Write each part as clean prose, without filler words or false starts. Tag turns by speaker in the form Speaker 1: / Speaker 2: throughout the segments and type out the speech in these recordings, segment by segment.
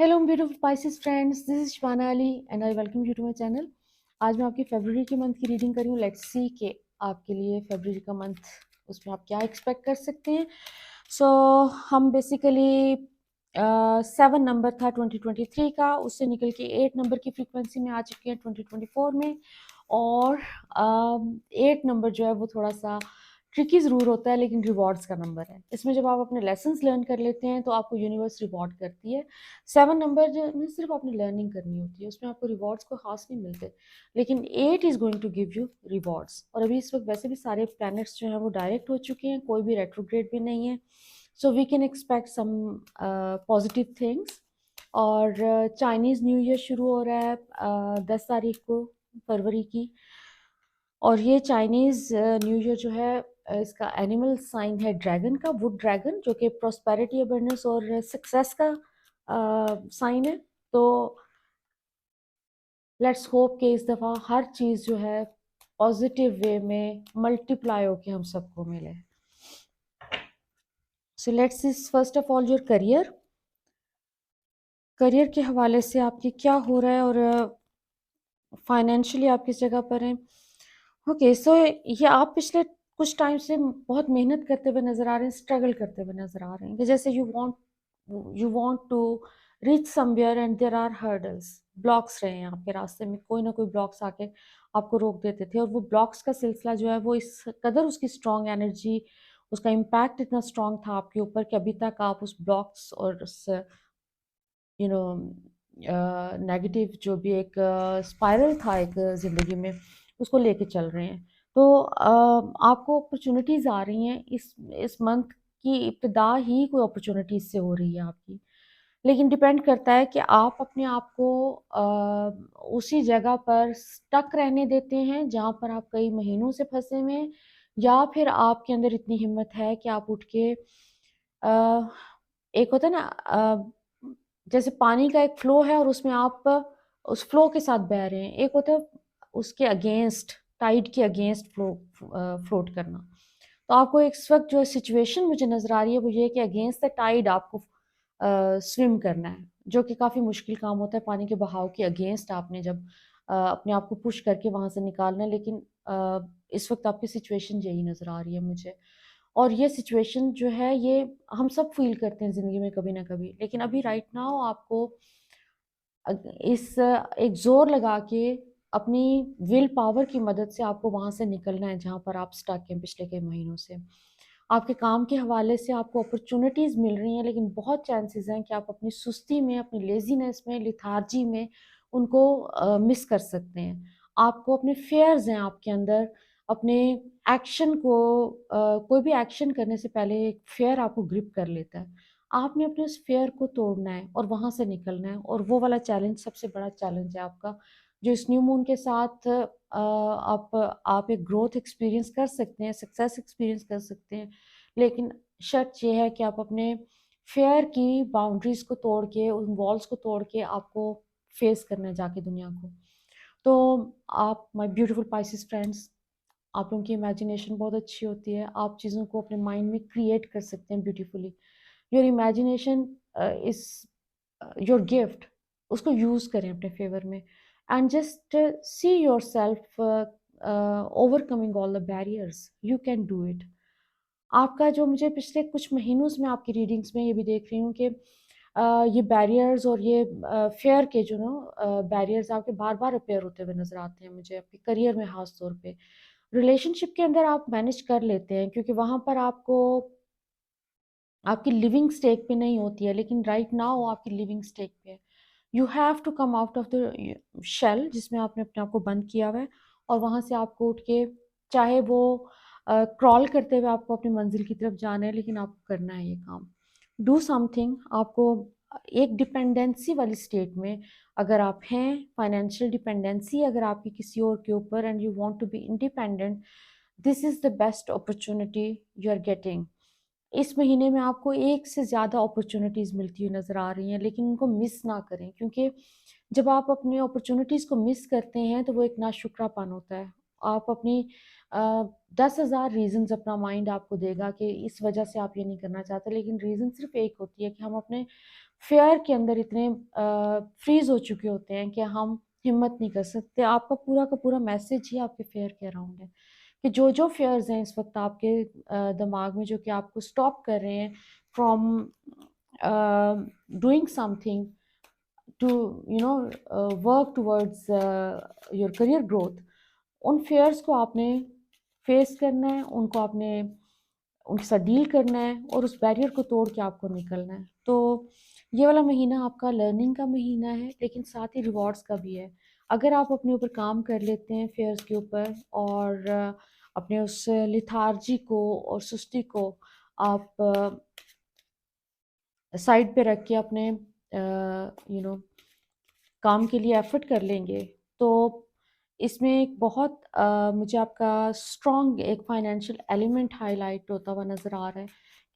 Speaker 1: Hello beautiful Pisces friends, this is Shivana Ali and I welcome you to my channel. आज मैं आपकी फरवरी के month की रीडिंग कर रही हूँ। लेट्स सी कि आपके लिए फरवरी का मंथ, उसमें आप क्या एक्सपेक्ट कर सकते हैं। सो हम बेसिकली 7 नंबर था 2023 का, उससे निकल के 8 नंबर की फ्रीक्वेंसी में आ चुके हैं 2024 में। और 8 नंबर जो है वो थोड़ा सा ट्रिकी ज़रूर होता है, लेकिन रिवॉर्ड्स का नंबर है। इसमें जब आप अपने लेसन्स लर्न कर लेते हैं तो आपको यूनिवर्स रिवॉर्ड करती है। 7 नंबर जो में सिर्फ आपने लर्निंग करनी होती है, उसमें आपको रिवॉर्ड्स को खास नहीं मिलते, लेकिन 8 is going to give you rewards. और अभी इस वक्त वैसे भी सारे प्लैनेट्स जो हैं वो डायरेक्ट हो चुके हैं, कोई भी रेट्रोग्रेड भी नहीं है। So we can expect some positive things. और चाइनीज़ न्यू ईयर शुरू हो रहा है 10 तारीख को फरवरी की। और ये चाइनीज़ न्यू ईयर जो है, इसका एनिमल साइन है ड्रैगन का, वुड ड्रैगन, जो कि प्रॉस्पेरिटी, अबंडेंस और सक्सेस का साइन है। तो लेट्स होप कि इस दफ़ा हर चीज़ जो है पॉजिटिव वे में मल्टीप्लाई होके हम सबको मिले। So let's is first of all your career. Career के हवाले से आपके क्या हो रहा है और फाइनेंशियली आप किस जगह पर हैं। ओके, सो ये आप पिछले कुछ टाइम से बहुत मेहनत करते हुए नज़र आ रहे हैं, स्ट्रगल करते हुए नज़र आ रहे हैं कि जैसे you want to reach somewhere and there are hurdles, blocks रहे हैं आपके रास्ते में, कोई ना कोई ब्लॉक्स आके आपको रोक देते थे। और वो ब्लॉक्स का सिलसिला जो है वो इस कदर उसकी स्ट्रॉन्ग एनर्जी, उसका इम्पैक्ट इतना स्ट्रॉन्ग था आपके ऊपर कि अभी तक आप उस ब्लॉक्स और उस यू नो नेगेटिव जो भी एक स्पाइरल था एक ज़िंदगी में, उसको लेके चल रहे हैं। तो आपको अपॉर्चुनिटीज़ आ रही हैं, इस मंथ की इब्तिदा ही कोई अपॉर्चुनिटीज़ से हो रही है आपकी। लेकिन डिपेंड करता है कि आप अपने आप को उसी जगह पर स्टक रहने देते हैं जहाँ पर आप कई महीनों से फंसे हुए हैं, या फिर आपके अंदर इतनी हिम्मत है कि आप उठ के एक होता है ना, जैसे पानी का एक फ्लो है और उसमें आप उस फ्लो के साथ बह रहे हैं। एक होता है उसके अगेंस्ट, टाइड के अगेंस्ट फ्लोट करना। तो आपको इस वक्त जो सिचुएशन मुझे नज़र आ रही है वो ये है कि अगेंस्ट द टाइड आपको स्विम करना है, जो कि काफ़ी मुश्किल काम होता है। पानी के बहाव के अगेंस्ट आपने जब अपने आप को पुश करके वहाँ से निकालना है, लेकिन इस वक्त आपकी सिचुएशन यही नज़र आ रही है मुझे। और ये सिचुएशन जो है ये हम सब फील करते हैं ज़िंदगी में कभी ना कभी, लेकिन अभी राइट नाउ आपको एक ज़ोर लगा के अपनी विल पावर की मदद से आपको वहाँ से निकलना है जहाँ पर आप स्टक हैं पिछले कई महीनों से। आपके काम के हवाले से आपको अपॉर्चुनिटीज़ मिल रही हैं, लेकिन बहुत चांसेस हैं कि आप अपनी सुस्ती में, अपनी लेज़ीनेस में, लेथार्जी में उनको मिस कर सकते हैं। आपको अपने फ़ियर्स हैं आपके अंदर, अपने एक्शन को कोई भी एक्शन करने से पहले एक फ़ियर आपको ग्रिप कर लेता है। आपने अपने उस फ़ियर को तोड़ना है और वहाँ से निकलना है, और वो वाला चैलेंज सबसे बड़ा चैलेंज है आपका, जो इस न्यू मून के साथ आप एक ग्रोथ एक्सपीरियंस कर सकते हैं, सक्सेस एक्सपीरियंस कर सकते हैं। लेकिन शर्त ये है कि आप अपने फ़ियर की बाउंड्रीज़ को तोड़ के, उन वॉल्स को तोड़ के आपको फेस करना है जाके दुनिया को। तो आप माय ब्यूटीफुल पाइसेस फ्रेंड्स, आप लोगों की इमेजिनेशन बहुत अच्छी होती है। आप चीज़ों को अपने माइंड में क्रिएट कर सकते हैं beautifully. Your imagination is your gift. उसको यूज़ करें अपने फ़ेवर में and just see yourself overcoming all the barriers. You can do it. आपका जो मुझे पिछले कुछ महीनों से मैं आपकी रीडिंग्स में ये भी देख रही हूँ कि ये बैरियर्स और ये फ़ियर के जो ना बैरियर्स आपके बार-बार अपीयर होते हुए नज़र आते हैं मुझे, आपके करियर में ख़ास तौर पे। रिलेशनशिप के अंदर आप मैनेज कर लेते हैं क्योंकि वहाँ पर आपको आपकी लिविंग स्टेक पे नहीं होती है, लेकिन राइट नाउ आपकी लिविंग स्टेक पे है। You have to come out of the shell जिसमें आपने अपने आप को बंद किया हुआ है, और वहाँ से आपको उठ के, चाहे वो क्रॉल करते हुए आपको अपनी मंजिल की तरफ जाना है, लेकिन आपको करना है ये काम। Do something. आपको एक डिपेंडेंसी वाली स्टेट में अगर आप हैं, फाइनेंशियल डिपेंडेंसी अगर आपकी किसी और के ऊपर, and you want to be independent, this is the best opportunity you are getting. इस महीने में आपको एक से ज़्यादा अपॉर्चुनिटीज़ मिलती हुई नज़र आ रही हैं, लेकिन उनको मिस ना करें, क्योंकि जब आप अपनी अपॉर्चुनिटीज़ को मिस करते हैं तो वो एक नाशुक्रापन होता है। आप अपनी 10,000 रीज़न्स अपना माइंड आपको देगा कि इस वजह से आप ये नहीं करना चाहते, लेकिन रीज़न सिर्फ़ एक होती है कि हम अपने फेयर के अंदर इतने फ्रीज हो चुके होते हैं कि हम हिम्मत नहीं कर सकते। आपका पूरा का पूरा मैसेज ही आपके फेयर के अराउंड है कि जो जो फेयर्स हैं इस वक्त आपके दिमाग में, जो कि आपको स्टॉप कर रहे हैं from doing something to work towards your career growth, उन फेयर्स को आपने फेस करना है, उनको आपने उनके साथ डील करना है और उस बैरियर को तोड़ के आपको निकलना है। तो ये वाला महीना आपका लर्निंग का महीना है, लेकिन साथ ही रिवॉर्ड्स का भी है। अगर आप अपने ऊपर काम कर लेते हैं फेयर्स के ऊपर, और अपने उस लिथार्जी को और सुस्ती को आप साइड पे रख के अपने काम के लिए एफर्ट कर लेंगे, तो इसमें एक बहुत मुझे आपका स्ट्रॉन्ग एक फाइनेंशियल एलिमेंट हाईलाइट होता हुआ नज़र आ रहा है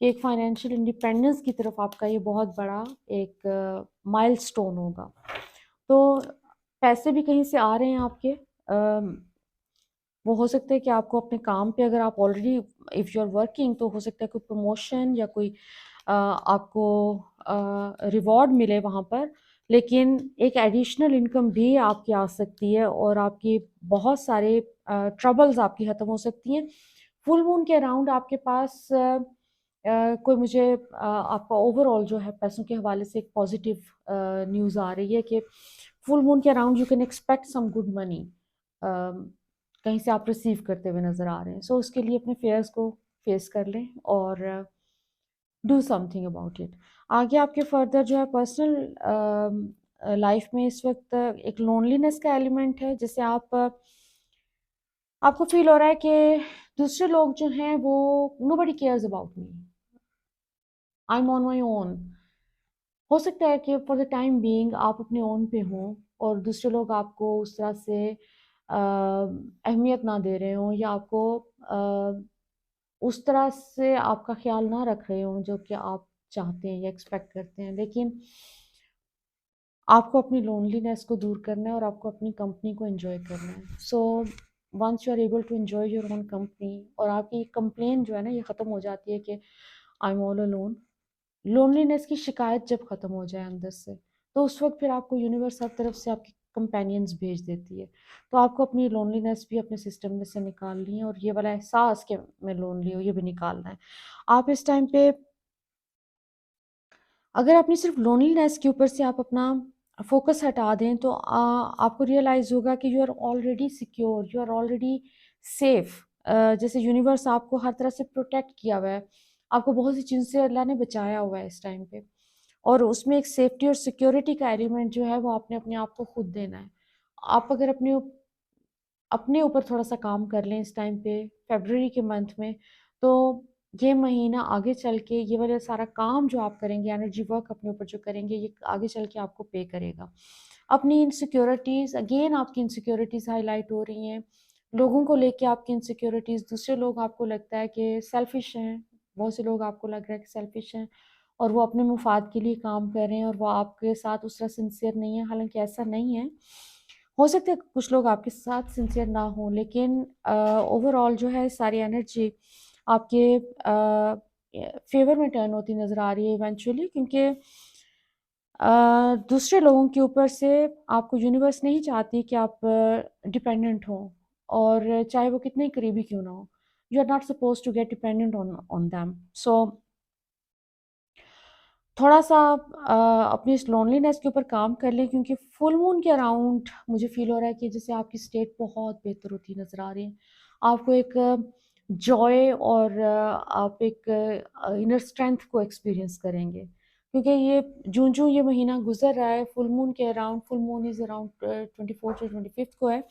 Speaker 1: कि एक फाइनेंशियल इंडिपेंडेंस की तरफ आपका ये बहुत बड़ा एक माइलस्टोन होगा। तो पैसे भी कहीं से आ रहे हैं आपके, वो हो सकता है कि आपको अपने काम पे, अगर आप already if you are working, तो हो सकता है कोई प्रमोशन या कोई आपको रिवॉर्ड मिले वहाँ पर, लेकिन एक एडिशनल इनकम भी आपकी आ सकती है और आपकी बहुत सारे ट्रबल्स आपकी ख़त्म हो सकती हैं। फुल मून के अराउंड आपके पास कोई मुझे आपका ओवरऑल जो है पैसों के हवाले से एक पॉजिटिव न्यूज़ आ रही है कि फुल मून के around you can expect some good money कहीं से आप रिसीव करते हुए नज़र आ रहे हैं। सो उसके लिए अपने फेयर्स को फेस कर लें और डू समथिंग अबाउट इट। आगे आपके फर्दर जो है पर्सनल लाइफ में इस वक्त एक लोनलीनेस का एलिमेंट है, जैसे आपको फील हो रहा है कि दूसरे लोग जो हैं वो nobody cares about me, I am on my own. हो सकता है कि फॉर द टाइम बीइंग आप अपने ओन पे हों और दूसरे लोग आपको उस तरह से अहमियत ना दे रहे हों, या आपको उस तरह से आपका ख्याल ना रख रहे हों जो कि आप चाहते हैं या एक्सपेक्ट करते हैं। लेकिन आपको अपनी लोनलीनेस को दूर करना है और आपको अपनी कंपनी को एंजॉय करना है। So once you are able to enjoy your own company, और आपकी कंप्लेन जो है ना ये ख़त्म हो जाती है कि I am all alone, loneliness की शिकायत जब ख़त्म हो जाए अंदर से, तो उस वक्त फिर आपको यूनिवर्स हर तरफ से आपकी कंपेनियंस भेज देती है। तो आपको अपनी लोनलीनेस भी अपने सिस्टम में से निकालनी है, और ये वाला एहसास कि मैं लोनली हूँ ये भी निकालना है। आप इस टाइम पे अगर अपनी सिर्फ लोनलीनेस के ऊपर से आप अपना फोकस हटा दें, तो आपको रियलाइज़ होगा कि you are already secure, you are already safe. जैसे यूनिवर्स आपको हर तरह से प्रोटेक्ट किया हुआ है, आपको बहुत सी चीज़ों से अल्लाह ने बचाया हुआ है इस टाइम पे, और उसमें एक सेफ्टी और सिक्योरिटी का एलिमेंट जो है वो आपने अपने आप को खुद देना है। आप अगर अपने ऊपर थोड़ा-सा काम कर लें इस टाइम पे, फ़रवरी के मंथ में, तो ये महीना आगे चल के ये वाला सारा काम जो आप करेंगे, एनर्जी वर्क अपने ऊपर जो करेंगे, ये आगे चल के आपको पे करेगा। अपनी इनसिक्योरिटीज़, अगेन आपकी इनसिक्योरिटीज़ हाइलाइट हो रही हैं। लोगों को लेके आपकी इनसिक्योरिटीज़, दूसरे लोग आपको लगता है कि सेल्फ़िश हैं, बहुत से लोग आपको लग रहा है कि सेल्फ़िश हैं और वो अपने मुफ़ाद के लिए काम कर रहे हैं और वो आपके साथ उस तरह सिंसियर नहीं है, हालाँकि ऐसा नहीं है। हो सकता है कुछ लोग आपके साथ सिंसियर ना हों, लेकिन ओवरऑल जो है सारी एनर्जी आपके फेवर में टर्न होती नज़र आ रही है इवेंचुअली, क्योंकि दूसरे लोगों के ऊपर से आपको यूनिवर्स नहीं चाहती कि आप डिपेंडेंट हों, और चाहे वो कितने करीबी क्यों ना हो। You are not suppose to get dependent on on them. So थोड़ा-सा आप अपनी इस लोनलीनेस के ऊपर काम कर लें, क्योंकि फुल मून के अराउंड मुझे फ़ील हो रहा है कि जैसे आपकी स्टेट बहुत बेहतर होती नज़र आ रही है। आपको एक जॉय और आप एक इनर स्ट्रेंथ को एक्सपीरियंस करेंगे। क्योंकि ये जून-जून ये महीना गुज़र रहा है, फुल मून के around, full moon is around 24th या 25th को है।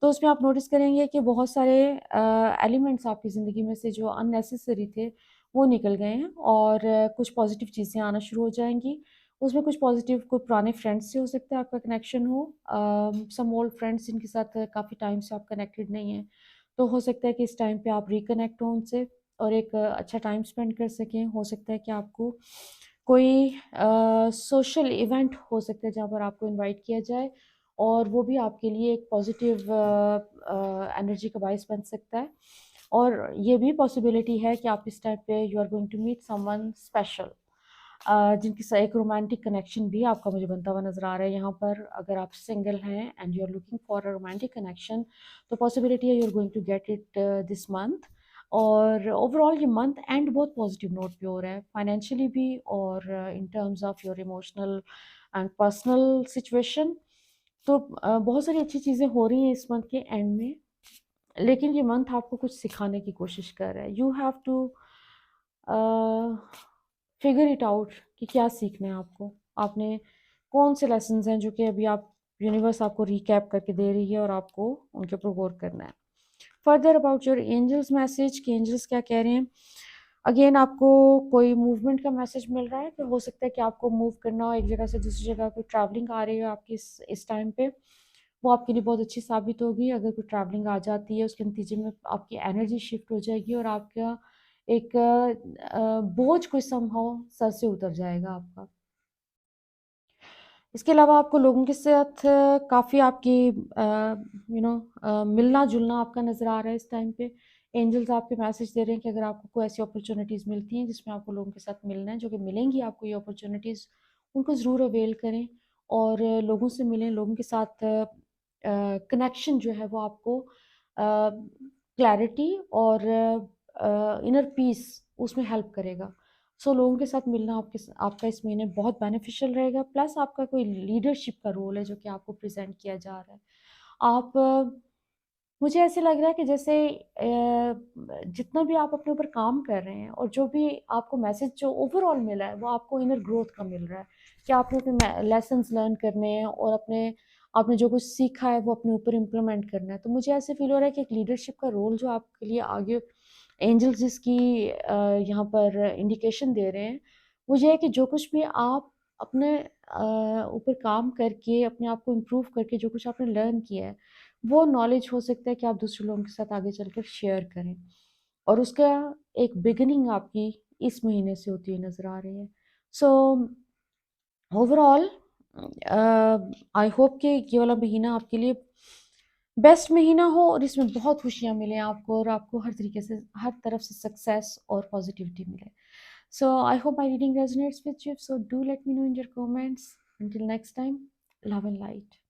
Speaker 1: तो उसमें आप नोटिस करेंगे कि बहुत सारे एलिमेंट्स आपकी ज़िंदगी में से जो अननेसेसरी थे वो निकल गए हैं, और कुछ पॉज़िटिव चीज़ें आना शुरू हो जाएँगी। उसमें कुछ पॉज़िटिव, कोई पुराने फ्रेंड्स से हो सकता है आपका कनेक्शन हो, सम ओल्ड फ्रेंड्स जिनके साथ काफ़ी टाइम से आप कनेक्टेड नहीं हैं। तो हो सकता है कि इस टाइम पे आप रिकनेक्ट हों उनसे और एक अच्छा टाइम स्पेंड कर सकें। हो सकता है कि आपको कोई सोशल इवेंट हो सकता है जहाँ पर आपको इनवाइट किया जाए, और वो भी आपके लिए एक पॉज़िटिव एनर्जी का बायस बन सकता है। और ये भी पॉसिबिलिटी है कि आप इस टाइम पे you are going to meet someone special. जिनके साथ एक रोमांटिक कनेक्शन भी आपका मुझे बनता हुआ नज़र आ रहा है यहाँ पर। अगर आप सिंगल हैं and you are looking for a romantic connection, तो पॉसिबिलिटी है you are going to get it this month. और ओवरऑल ये मंथ एंड बहुत पॉजिटिव नोट पे हो रहा है, फाइनेंशियली भी और in terms of your emotional and personal situation. तो बहुत सारी अच्छी चीज़ें हो रही हैं इस मंथ के एंड में। लेकिन ये मंथ आपको कुछ सिखाने की कोशिश कर रहा है। You have to figure it out कि क्या सीखना है आपको। आपने कौन से लेसन्स हैं जो कि अभी आप यूनिवर्स आपको रिकैप करके दे रही है और आपको उनके ऊपर गौर करना है। Further about your angels message कि एंजल्स क्या कह रहे हैं। अगेन आपको कोई मूवमेंट का मैसेज मिल रहा है कि हो सकता है कि आपको मूव करना हो एक जगह से दूसरी जगह, कोई ट्रैवलिंग आ रही है आपकी इस टाइम पे, वो आपके लिए बहुत अच्छी साबित होगी। अगर कोई ट्रैवलिंग आ जाती है उसके नतीजे में आपकी एनर्जी शिफ्ट हो जाएगी और आपका एक बोझ कोई समहाउ सर से उतर जाएगा आपका। इसके अलावा आपको लोगों के साथ काफ़ी आपकी मिलना जुलना आपका नज़र आ रहा है इस टाइम पे। एंजल्स आपके मैसेज दे रहे हैं कि अगर आपको कोई ऐसी अपॉर्चुनिटीज़ मिलती हैं जिसमें आपको लोगों के साथ मिलना है, जो कि मिलेंगी आपको ये अपॉर्चुनिटीज़, उनको ज़रूर अवेल करें और लोगों से मिलें। लोगों के साथ कनेक्शन जो है वो आपको क्लैरिटी और इनर पीस उसमें हेल्प करेगा। सो लोगों के साथ मिलना आपका इस महीने बहुत बेनिफिशियल रहेगा। प्लस आपका कोई लीडरशिप का रोल है जो कि आपको प्रेजेंट किया जा रहा है। आप मुझे ऐसे लग रहा है कि जैसे जितना भी आप अपने ऊपर काम कर रहे हैं और जो भी आपको मैसेज जो ओवरऑल मिला है वो आपको इनर ग्रोथ का मिल रहा है कि आपको अपने लेसन्स लर्न करने हैं और आपने जो कुछ सीखा है वो अपने ऊपर इम्प्लीमेंट करना है। तो मुझे ऐसे फील हो रहा है कि एक लीडरशिप का रोल जो आपके लिए आगे एंजल्स जिसकी यहाँ पर इंडिकेशन दे रहे हैं, वो ये है कि जो कुछ भी आप अपने ऊपर काम करके अपने आप को इम्प्रूव करके जो कुछ आपने लर्न किया है, वो नॉलेज हो सकता है कि आप दूसरे लोगों के साथ आगे चलकर शेयर करें और उसका एक बिगिनिंग आपकी इस महीने से होती हुई नज़र आ रही है। सो ओवरऑल आई होप कि ये वाला महीना आपके लिए बेस्ट महीना हो और इसमें बहुत खुशियाँ मिलें आपको और आपको हर तरीके से हर तरफ से सक्सेस और पॉजिटिविटी मिले। So I hope my reading resonates with you. So do let me know in your comments. Until next time, love and light.